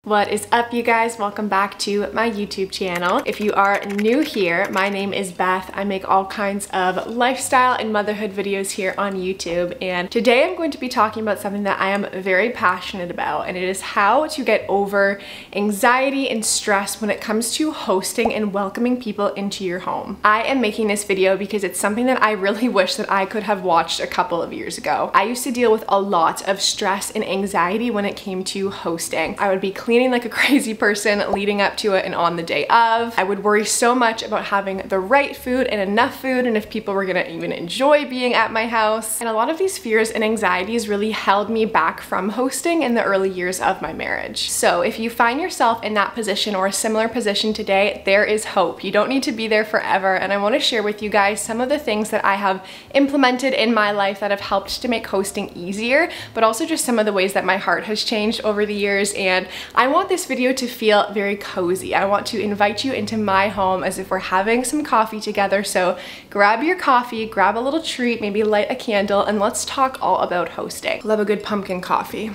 What is up, you guys? Welcome back to my YouTube channel. If you are new here, my name is Beth. I make all kinds of lifestyle and motherhood videos here on YouTube, and today I'm going to be talking about something that I am very passionate about, and it is how to get over anxiety and stress when it comes to hosting and welcoming people into your home. I am making this video because it's something that I really wish that I could have watched a couple of years ago. I used to deal with a lot of stress and anxiety when it came to hosting. I would be cleaning like a crazy person leading up to it and on the day of. I would worry so much about having the right food and enough food, and if people were gonna even enjoy being at my house. And a lot of these fears and anxieties really held me back from hosting in the early years of my marriage. So if you find yourself in that position or a similar position today, there is hope. You don't need to be there forever, and I want to share with you guys some of the things that I have implemented in my life that have helped to make hosting easier, but also just some of the ways that my heart has changed over the years. And I want this video to feel very cozy. I want to invite you into my home as if we're having some coffee together. So grab your coffee, grab a little treat, maybe light a candle, and let's talk all about hosting. Love a good pumpkin coffee.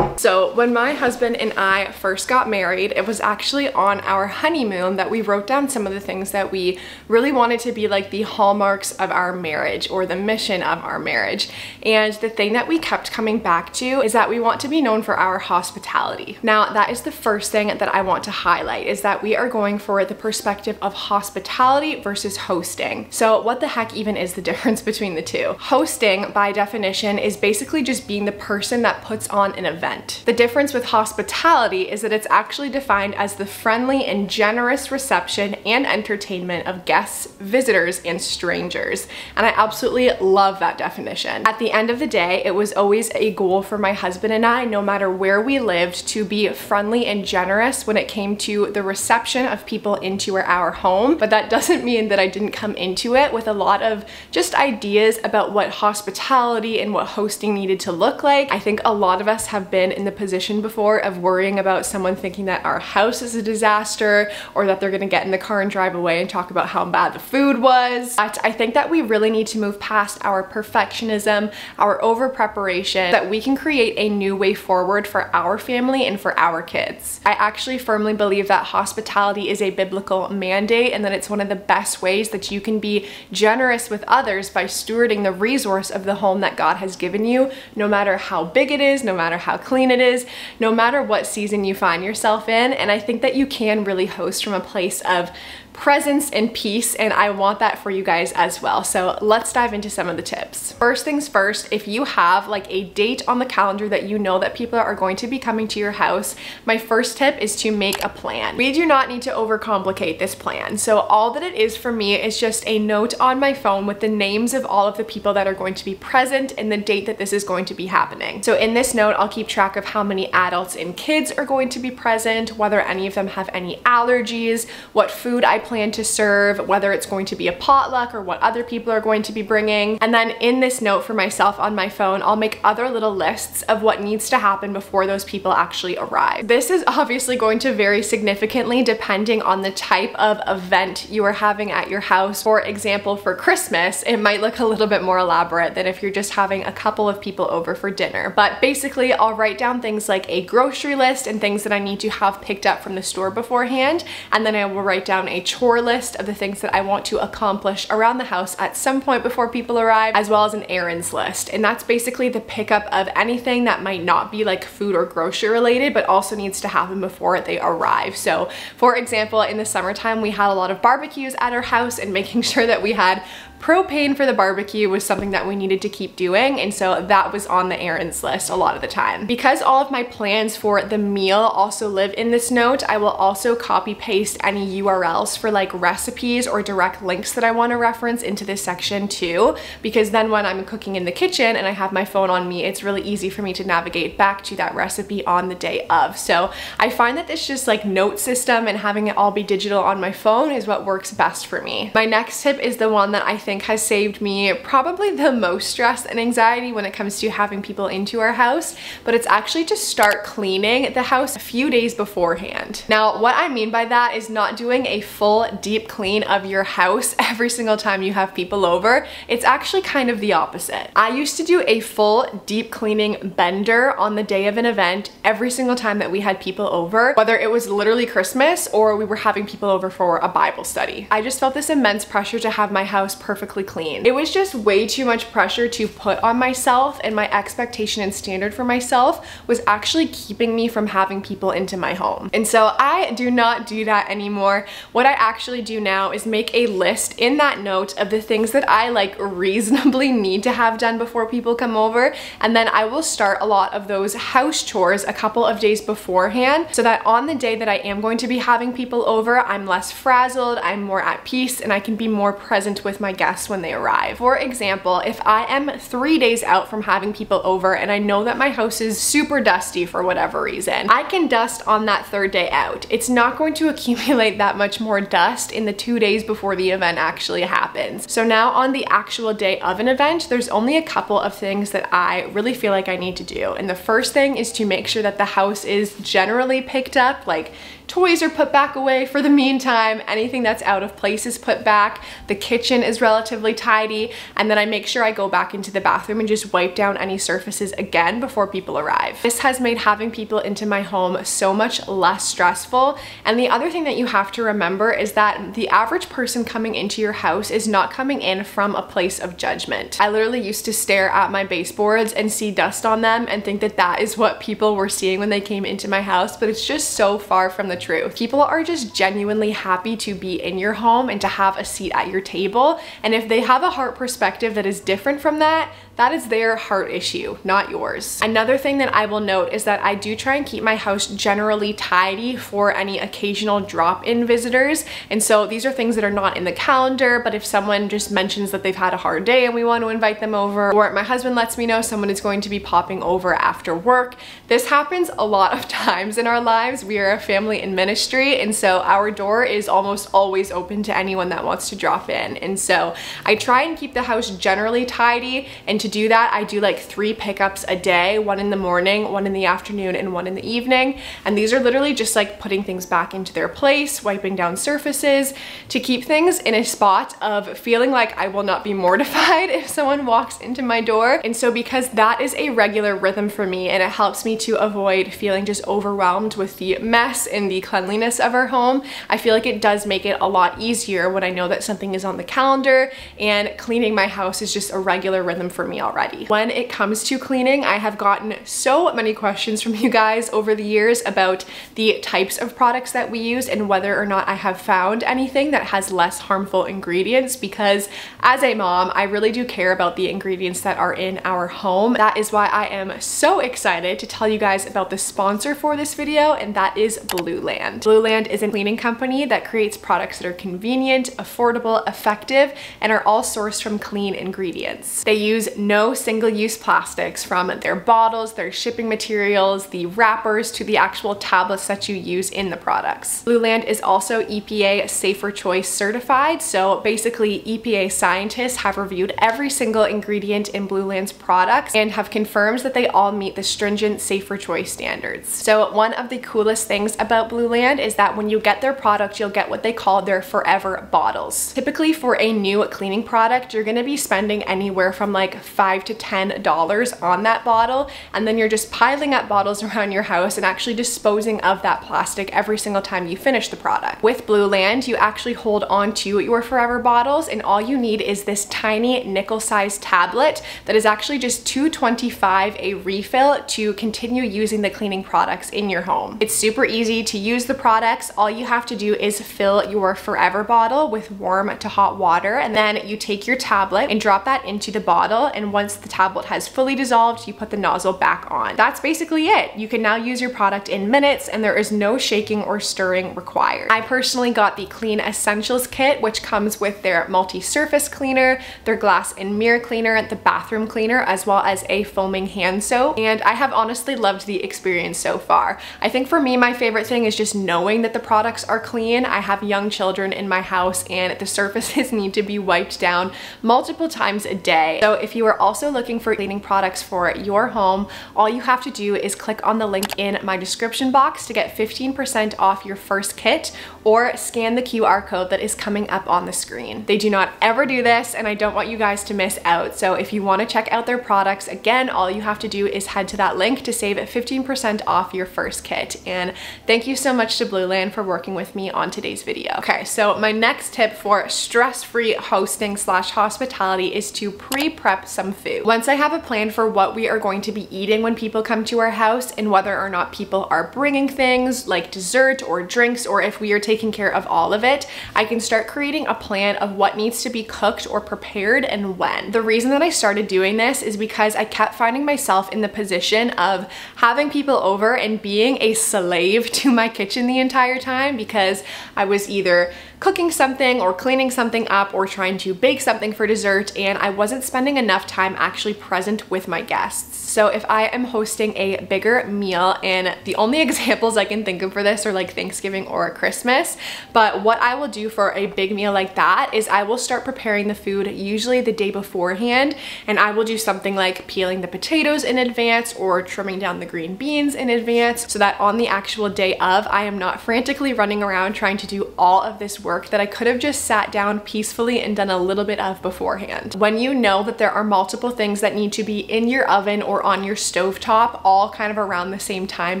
So when my husband and I first got married, it was actually on our honeymoon that we wrote down some of the things that we really wanted to be like the hallmarks of our marriage or the mission of our marriage. And the thing that we kept coming back to is that we want to be known for our hospitality. Now, that is the first thing that I want to highlight, is that we are going for the perspective of hospitality versus hosting. So what the heck even is the difference between the two? Hosting, by definition, is basically just being the person that puts on an event. The difference with hospitality is that it's actually defined as the friendly and generous reception and entertainment of guests, visitors, and strangers. And I absolutely love that definition. At the end of the day, it was always a goal for my husband and I, no matter where we lived, to be friendly and generous when it came to the reception of people into our home. But that doesn't mean that I didn't come into it with a lot of just ideas about what hospitality and what hosting needed to look like. I think a lot of us have been in the position before of worrying about someone thinking that our house is a disaster, or that they're gonna get in the car and drive away and talk about how bad the food was. But I think that we really need to move past our perfectionism, our over preparation, that we can create a new way forward for our family and for our kids. I actually firmly believe that hospitality is a biblical mandate, and that it's one of the best ways that you can be generous with others by stewarding the resource of the home that God has given you, no matter how big it is, no matter how clean it is, no matter what season you find yourself in. And I think that you can really host from a place of presence and peace, and I want that for you guys as well. So let's dive into some of the tips. First things first, if you have like a date on the calendar that you know that people are going to be coming to your house, my first tip is to make a plan. We do not need to overcomplicate this plan. So all that it is for me is just a note on my phone with the names of all of the people that are going to be present and the date that this is going to be happening. So in this note, I'll keep track of how many adults and kids are going to be present, whether any of them have any allergies, what food I plan to serve, whether it's going to be a potluck or what other people are going to be bringing. And then in this note for myself on my phone, I'll make other little lists of what needs to happen before those people actually arrive. This is obviously going to vary significantly depending on the type of event you are having at your house. For example, for Christmas, it might look a little bit more elaborate than if you're just having a couple of people over for dinner. But basically, I'll write down things like a grocery list and things that I need to have picked up from the store beforehand, and then I will write down a chore list of the things that I want to accomplish around the house at some point before people arrive, as well as an errands list. And that's basically the pickup of anything that might not be like food or grocery related, but also needs to happen before they arrive. So for example, in the summertime, we had a lot of barbecues at our house, and making sure that we had propane for the barbecue was something that we needed to keep doing, and so that was on the errands list a lot of the time. Because all of my plans for the meal also live in this note, I will also copy paste any URLs for like recipes or direct links that I want to reference into this section too, because then when I'm cooking in the kitchen and I have my phone on me, it's really easy for me to navigate back to that recipe on the day of. So I find that this just like note system and having it all be digital on my phone is what works best for me. My next tip is the one that I think has saved me probably the most stress and anxiety when it comes to having people into our house, but it's actually to start cleaning the house a few days beforehand. Now, what I mean by that is not doing a full deep clean of your house every single time you have people over. It's actually kind of the opposite. I used to do a full deep cleaning bender on the day of an event every single time that we had people over, whether it was literally Christmas or we were having people over for a Bible study. I just felt this immense pressure to have my house perfectly clean. It was just way too much pressure to put on myself, and my expectation and standard for myself was actually keeping me from having people into my home. And so I do not do that anymore. What I actually do now is make a list in that note of the things that I like reasonably need to have done before people come over, and then I will start a lot of those house chores a couple of days beforehand so that on the day that I am going to be having people over, I'm less frazzled, I'm more at peace, and I can be more present with my guests when they arrive. For example, if I am 3 days out from having people over and I know that my house is super dusty for whatever reason, I can dust on that 3rd day out. It's not going to accumulate that much more dust in the 2 days before the event actually happens. So now on the actual day of an event, there's only a couple of things that I really feel like I need to do. And the first thing is to make sure that the house is generally picked up, like toys are put back away for the meantime, anything that's out of place is put back, the kitchen is relatively tidy, and then I make sure I go back into the bathroom and just wipe down any surfaces again before people arrive. This has made having people into my home so much less stressful. And the other thing that you have to remember is that the average person coming into your house is not coming in from a place of judgment. I literally used to stare at my baseboards and see dust on them and think that that is what people were seeing when they came into my house, but it's just so far from the truth. People are just genuinely happy to be in your home and to have a seat at your table. And if they have a heart perspective that is different from that, that is their heart issue, not yours. Another thing that I will note is that I do try and keep my house generally tidy for any occasional drop-in visitors. And so these are things that are not in the calendar, but if someone just mentions that they've had a hard day and we want to invite them over, or my husband lets me know someone is going to be popping over after work, this happens a lot of times in our lives. We are a family in ministry, and so our door is almost always open to anyone that wants to drop in. And so I try and keep the house generally tidy, and to do that, I do like 3 pickups a day, 1 in the morning, 1 in the afternoon, and 1 in the evening. And these are literally just like putting things back into their place, wiping down surfaces, to keep things in a spot of feeling like I will not be mortified if someone walks into my door. And so because that is a regular rhythm for me, and it helps me to avoid feeling just overwhelmed with the mess and the cleanliness of our home, I feel like it does make it a lot easier when I know that something is on the calendar, and cleaning my house is just a regular rhythm for me already. When it comes to cleaning, I have gotten so many questions from you guys over the years about the types of products that we use and whether or not I have found anything that has less harmful ingredients, because as a mom, I really do care about the ingredients that are in our home. That is why I am so excited to tell you guys about the sponsor for this video, and that is Blueland. Blueland is a cleaning company that creates products that are convenient, affordable, effective, and are all sourced from clean ingredients. They use no single-use plastics, from their bottles, their shipping materials, the wrappers, to the actual tablets that you use in the products. Blueland is also EPA Safer Choice certified, so basically EPA scientists have reviewed every single ingredient in Blueland's products and have confirmed that they all meet the stringent Safer Choice standards. So one of the coolest things about Blueland is that when you get their product, you'll get what they call their forever bottles. Typically for a new cleaning product, you're gonna be spending anywhere from like $5 to $10 on that bottle, and then you're just piling up bottles around your house and actually disposing of that plastic every single time you finish the product. With Blueland, you actually hold on to your forever bottles, and all you need is this tiny nickel-sized tablet that is actually just $2.25 a refill to continue using the cleaning products in your home. It's super easy to use the products. All you have to do is fill your forever bottle with warm to hot water, and then you take your tablet and drop that into the bottle, and once the tablet has fully dissolved, you put the nozzle back on. That's basically it. You can now use your product in minutes, and there is no shaking or stirring required. I personally got the Clean Essentials kit, which comes with their multi-surface cleaner, their glass and mirror cleaner, the bathroom cleaner, as well as a foaming hand soap, and I have honestly loved the experience so far. I think for me, my favorite thing is just knowing that the products are clean. I have young children in my house, and the surfaces need to be be wiped down multiple times a day. So if you are also looking for cleaning products for your home, all you have to do is click on the link in my description box to get 15% off your first kit, or scan the QR code that is coming up on the screen. They do not ever do this, and I don't want you guys to miss out. So if you want to check out their products, again, all you have to do is head to that link to save 15% off your first kit. And thank you so much to Blue Land for working with me on today's video. Okay, so my next tip for stress-free hosting / hospitality is to pre-prep some food. Once I have a plan for what we are going to be eating when people come to our house, and whether or not people are bringing things like dessert or drinks, or if we are taking care of all of it, I can start creating a plan of what needs to be cooked or prepared and when. The reason that I started doing this is because I kept finding myself in the position of having people over and being a slave to my kitchen the entire time, because I was either cooking something or cleaning something up or trying to bake something for dessert, and I wasn't spending enough time actually present with my guests. So if I am hosting a bigger meal, and the only examples I can think of for this are like Thanksgiving or Christmas, but what I will do for a big meal like that is I will start preparing the food usually the day beforehand, and I will do something like peeling the potatoes in advance or trimming down the green beans in advance, so that on the actual day of, I am not frantically running around trying to do all of this work that I could have just sat down peacefully and done a little bit of beforehand. When you know that there are multiple things that need to be in your oven or on your stovetop all kind of around the same time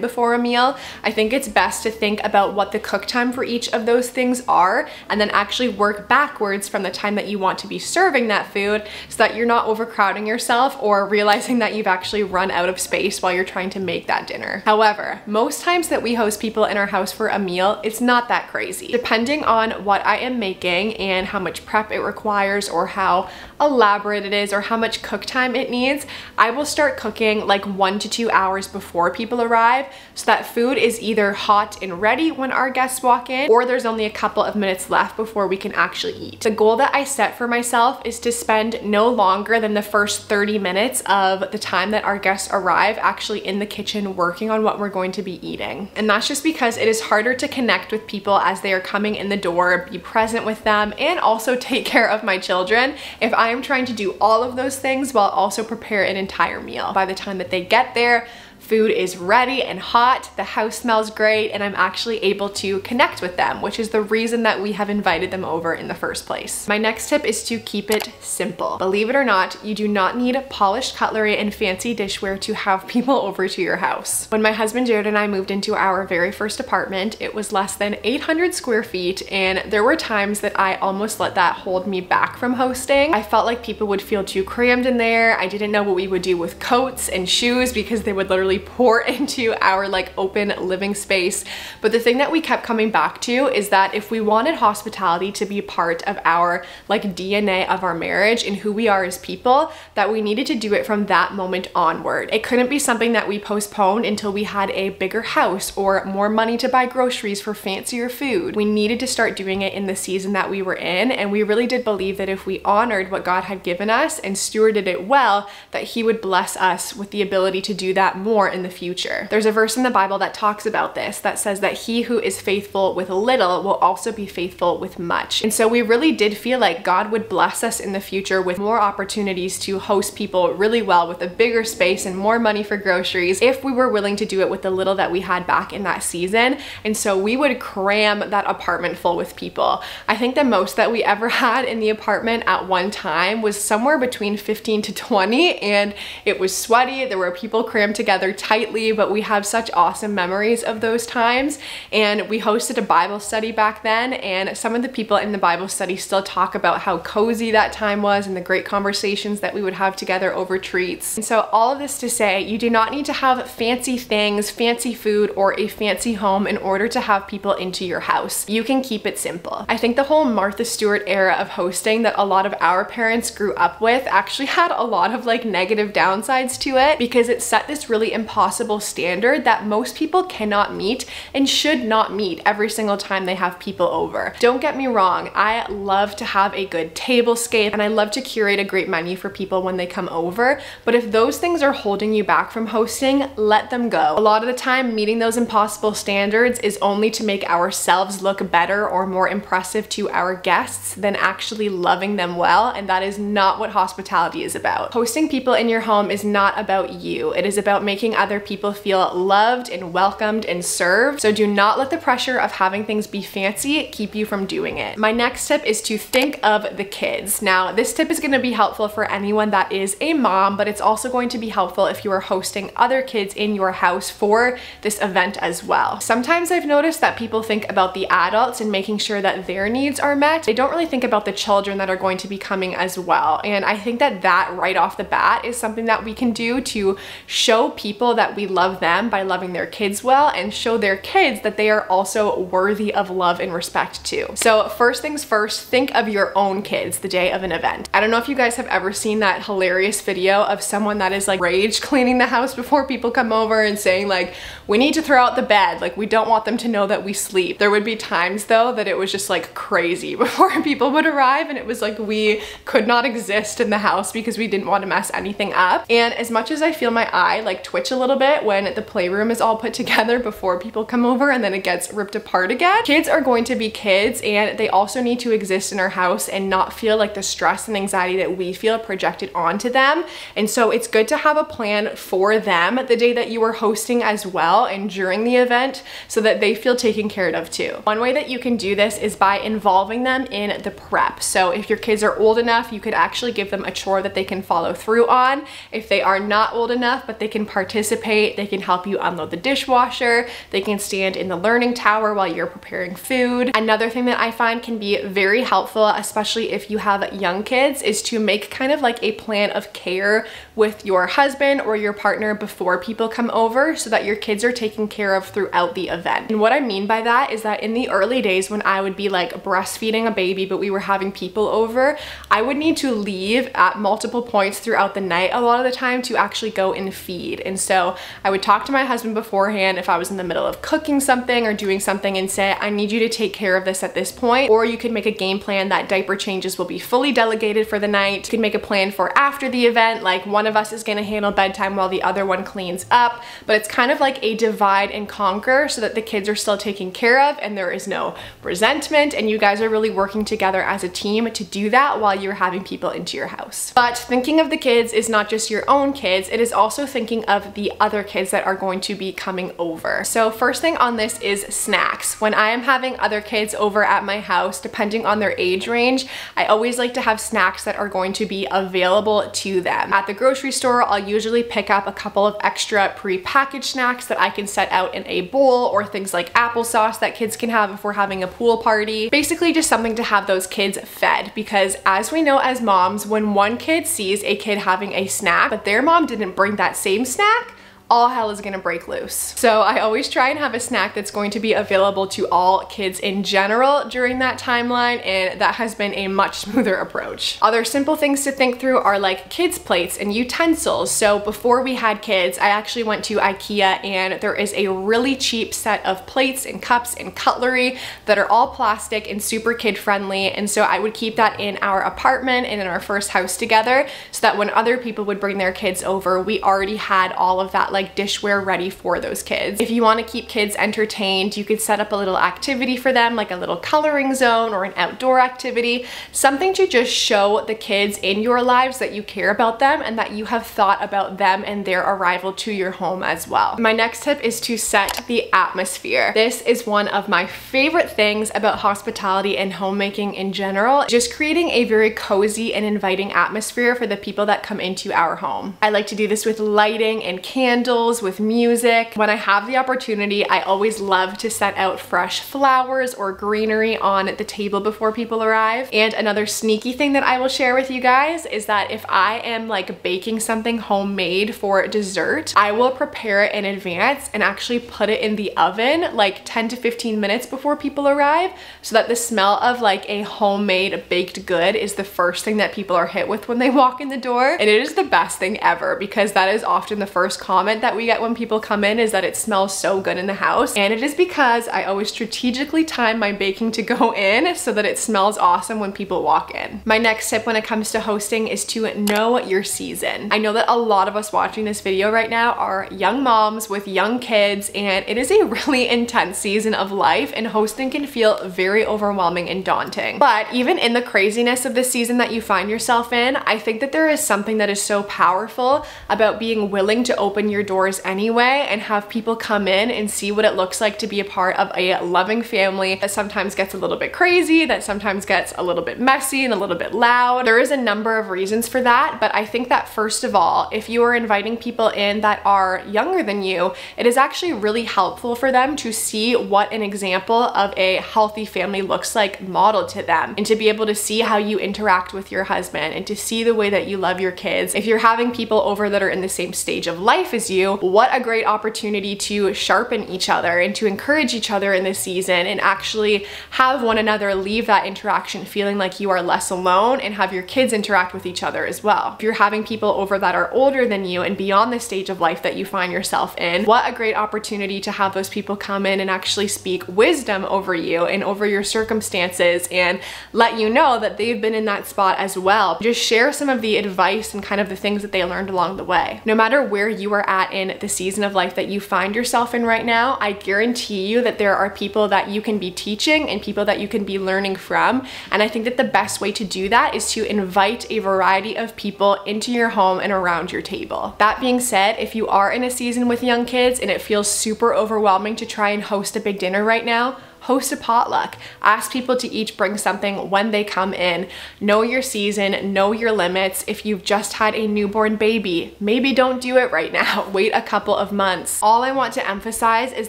before a meal, I think it's best to think about what the cook time for each of those things are, and then actually work backwards from the time that you want to be serving that food, so that you're not overcrowding yourself or realizing that you've actually run out of space while you're trying to make that dinner. However, most times that we host people in our house for a meal, it's not that crazy. Depending on what I am making and how much prep it requires, or how elaborate it is, or how much cook time it needs, I will start cooking like 1 to 2 hours before people arrive, so that food is either hot and ready when our guests walk in, or there's only a couple of minutes left before we can actually eat. The goal that I set for myself is to spend no longer than the first 30 minutes of the time that our guests arrive actually in the kitchen working on what we're going to be eating. And that's just because it is harder to connect with people as they are coming in the door, be present with them, and also take care of my children if I am trying to do all of those things while also prepare an entire meal. By the time that they get there, food is ready and hot, the house smells great, and I'm actually able to connect with them, which is the reason that we have invited them over in the first place. My next tip is to keep it simple. Believe it or not, you do not need polished cutlery and fancy dishware to have people over to your house. When my husband Jared and I moved into our very first apartment, it was less than 800 square feet, and there were times that I almost let that hold me back from hosting. I felt like people would feel too crammed in there. I didn't know what we would do with coats and shoes because they would literally pour into our like open living space. But the thing that we kept coming back to is that if we wanted hospitality to be part of our like DNA of our marriage and who we are as people, that we needed to do it from that moment onward. It couldn't be something that we postponed until we had a bigger house or more money to buy groceries for fancier food. We needed to start doing it in the season that we were in, and we really did believe that if we honored what God had given us and stewarded it well, that He would bless us with the ability to do that more in the future. There's a verse in the Bible that talks about this, that says that he who is faithful with little will also be faithful with much. And so we really did feel like God would bless us in the future with more opportunities to host people really well, with a bigger space and more money for groceries, if we were willing to do it with the little that we had back in that season. And so we would cram that apartment full with people. I think the most that we ever had in the apartment at one time was somewhere between 15 to 20, and it was sweaty. There were people crammed together tightly, but we have such awesome memories of those times. And we hosted a Bible study back then, and some of the people in the Bible study still talk about how cozy that time was and the great conversations that we would have together over treats. And so all of this to say, you do not need to have fancy things, fancy food, or a fancy home in order to have people into your house. You can keep it simple. I think the whole Martha Stewart era of hosting that a lot of our parents grew up with actually had a lot of like negative downsides to it, because it set this really impossible standard that most people cannot meet and should not meet every single time they have people over. Don't get me wrong, I love to have a good tablescape and I love to curate a great menu for people when they come over, but if those things are holding you back from hosting, let them go. A lot of the time, meeting those impossible standards is only to make ourselves look better or more impressive to our guests than actually loving them well, and that is not what hospitality is about. Hosting people in your home is not about you. It is about making other people feel loved and welcomed and served, so do not let the pressure of having things be fancy keep you from doing it. My next tip is to think of the kids. Now, this tip is going to be helpful for anyone that is a mom, but it's also going to be helpful if you are hosting other kids in your house for this event as well. Sometimes I've noticed that people think about the adults and making sure that their needs are met. They don't really think about the children that are going to be coming as well. And I think that right off the bat is something that we can do to show people that we love them by loving their kids well, and show their kids that they are also worthy of love and respect too. So first things first, think of your own kids the day of an event. I don't know if you guys have ever seen that hilarious video of someone that is like rage cleaning the house before people come over and saying like, we need to throw out the bed, like we don't want them to know that we sleep. There would be times though that it was just like crazy before people would arrive, and it was like we could not exist in the house because we didn't want to mess anything up. And as much as I feel my eye like twitch a little bit when the playroom is all put together before people come over and then it gets ripped apart again, kids are going to be kids, and they also need to exist in our house and not feel like the stress and anxiety that we feel projected onto them. And so it's good to have a plan for them the day that you are hosting as well and during the event, so that they feel taken care of too. One way that you can do this is by involving them in the prep. So if your kids are old enough, you could actually give them a chore that they can follow through on. If they are not old enough but they can participate, they can help you unload the dishwasher, they can stand in the learning tower while you're preparing food. Another thing that I find can be very helpful, especially if you have young kids, is to make kind of like a plan of care with your husband or your partner before people come over, so that your kids are taken care of throughout the event. And what I mean by that is that in the early days when I would be like breastfeeding a baby but we were having people over, I would need to leave at multiple points throughout the night a lot of the time to actually go and feed. And so I would talk to my husband beforehand if I was in the middle of cooking something or doing something and say, I need you to take care of this at this point. Or you could make a game plan that diaper changes will be fully delegated for the night. You could make a plan for after the event, like one of us is going to handle bedtime while the other one cleans up. But it's kind of like a divide and conquer, so that the kids are still taken care of and there is no resentment, and you guys are really working together as a team to do that while you're having people into your house. But thinking of the kids is not just your own kids, it is also thinking of the other kids that are going to be coming over. So first thing on this is snacks. When I am having other kids over at my house, depending on their age range, I always like to have snacks that are going to be available to them. At the grocery store, I'll usually pick up a couple of extra pre-packaged snacks that I can set out in a bowl, or things like applesauce that kids can have if we're having a pool party. Basically just something to have those kids fed, because as we know as moms, when one kid sees a kid having a snack but their mom didn't bring that same snack, all hell is gonna break loose. So I always try and have a snack that's going to be available to all kids in general during that timeline, and that has been a much smoother approach. Other simple things to think through are like kids' plates and utensils. So before we had kids, I actually went to IKEA, and there is a really cheap set of plates and cups and cutlery that are all plastic and super kid friendly. And so I would keep that in our apartment and in our first house together, so that when other people would bring their kids over, we already had all of that like dishware ready for those kids. If you want to keep kids entertained, you could set up a little activity for them, like a little coloring zone or an outdoor activity, something to just show the kids in your lives that you care about them and that you have thought about them and their arrival to your home as well. My next tip is to set the atmosphere. This is one of my favorite things about hospitality and homemaking in general, just creating a very cozy and inviting atmosphere for the people that come into our home. I like to do this with lighting and candles, with music. When I have the opportunity, I always love to set out fresh flowers or greenery on the table before people arrive. And another sneaky thing that I will share with you guys is that if I am like baking something homemade for dessert, I will prepare it in advance and actually put it in the oven like 10 to 15 minutes before people arrive, so that the smell of like a homemade baked good is the first thing that people are hit with when they walk in the door. And it is the best thing ever, because that is often the first comment comment that we get when people come in is that it smells so good in the house, and it is because I always strategically time my baking to go in so that it smells awesome when people walk in. My next tip when it comes to hosting is to know your season. I know that a lot of us watching this video right now are young moms with young kids, and it is a really intense season of life, and hosting can feel very overwhelming and daunting. But even in the craziness of the season that you find yourself in, I think that there is something that is so powerful about being willing to open your doors anyway and have people come in and see what it looks like to be a part of a loving family that sometimes gets a little bit crazy, that sometimes gets a little bit messy and a little bit loud. There is a number of reasons for that, but I think that first of all, if you are inviting people in that are younger than you, it is actually really helpful for them to see what an example of a healthy family looks like modeled to them, and to be able to see how you interact with your husband and to see the way that you love your kids. If you're having people over that are in the same stage of life as you, what a great opportunity to sharpen each other and to encourage each other in this season and actually have one another leave that interaction feeling like you are less alone, and have your kids interact with each other as well. If you're having people over that are older than you and beyond the stage of life that you find yourself in, what a great opportunity to have those people come in and actually speak wisdom over you and over your circumstances and let you know that they've been in that spot as well. Just share some of the advice and kind of the things that they learned along the way. No matter where you are at in the season of life that you find yourself in right now, I guarantee you that there are people that you can be teaching and people that you can be learning from. And I think that the best way to do that is to invite a variety of people into your home and around your table. That being said, if you are in a season with young kids and it feels super overwhelming to try and host a big dinner right now, host a potluck. Ask people to each bring something when they come in. Know your season, know your limits. If you've just had a newborn baby, maybe don't do it right now. Wait a couple of months. All I want to emphasize is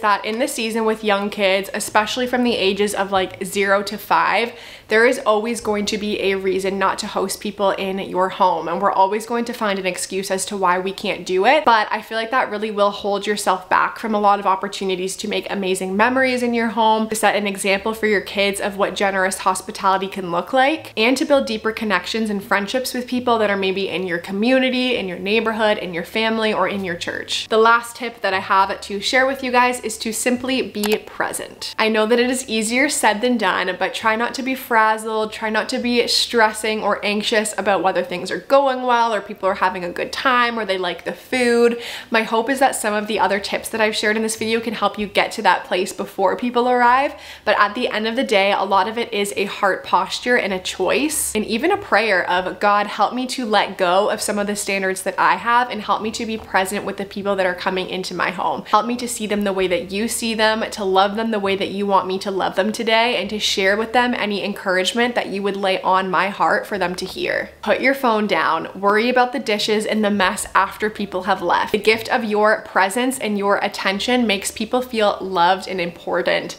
that in the season with young kids, especially from the ages of like 0 to 5, there is always going to be a reason not to host people in your home, and we're always going to find an excuse as to why we can't do it. But I feel like that really will hold yourself back from a lot of opportunities to make amazing memories in your home, to set an example for your kids of what generous hospitality can look like, and to build deeper connections and friendships with people that are maybe in your community, in your neighborhood, in your family, or in your church. The last tip that I have to share with you guys is to simply be present. I know that it is easier said than done, but try not to be frazzled, try not to be stressing or anxious about whether things are going well or people are having a good time or they like the food. My hope is that some of the other tips that I've shared in this video can help you get to that place before people arrive. But at the end of the day, a lot of it is a heart posture and a choice, and even a prayer of, God, help me to let go of some of the standards that I have and help me to be present with the people that are coming into my home. Help me to see them the way that you see them, to love them the way that you want me to love them today, and to share with them any encouragement that you would lay on my heart for them to hear. Put your phone down. Worry about the dishes and the mess after people have left. The gift of your presence and your attention makes people feel loved and important.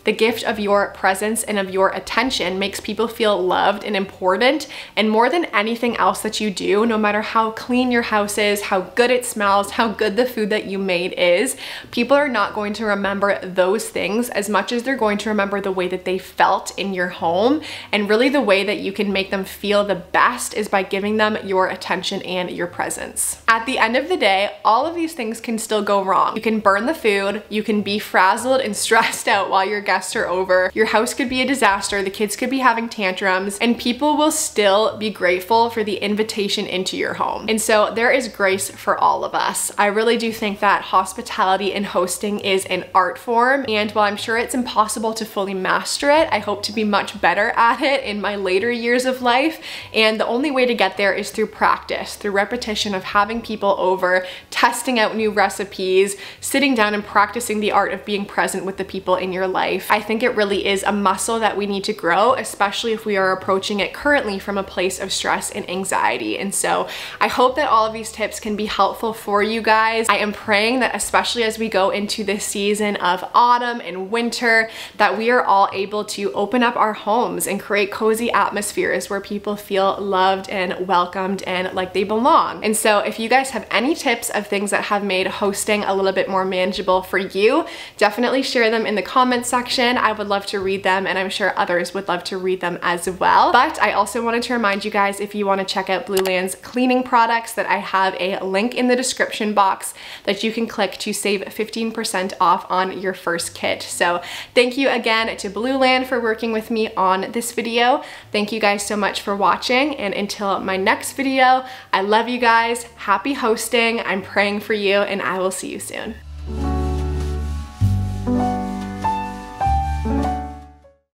The gift of your presence and of your attention makes people feel loved and important, and more than anything else that you do, no matter how clean your house is, how good it smells, how good the food that you made is, people are not going to remember those things as much as they're going to remember the way that they felt in your home. And really the way that you can make them feel the best is by giving them your attention and your presence. At the end of the day, all of these things can still go wrong. You can burn the food, you can be frazzled and stressed out while your guests are over, your house could be a disaster, the kids could be having tantrums, and people will still be grateful for the invitation into your home. And so there is grace for all of us. I really do think that hospitality and hosting is an art form, and while I'm sure it's impossible to fully master it, I hope to be much better at it in my later years of life. And the only way to get there is through practice, through repetition of having people over, testing out new recipes, sitting down and practicing the art of being present with the people in your life. I think it really is a muscle that we need to grow, especially if we are approaching it currently from a place of stress and anxiety. And so I hope that all of these tips can be helpful for you guys. I am praying that especially as we go into this season of autumn and winter, that we are all able to open up our homes and create cozy atmospheres where people feel loved and welcomed and like they belong. And so if you guys have any tips of of things that have made hosting a little bit more manageable for you, definitely share them in the comments section. I would love to read them, and I'm sure others would love to read them as well. But I also wanted to remind you guys, if you want to check out Blueland's cleaning products, that I have a link in the description box that you can click to save 15% off on your first kit. So thank you again to Blueland for working with me on this video. Thank you guys so much for watching, and until my next video, I love you guys. Happy hosting. I'm praying for you, and I will see you soon.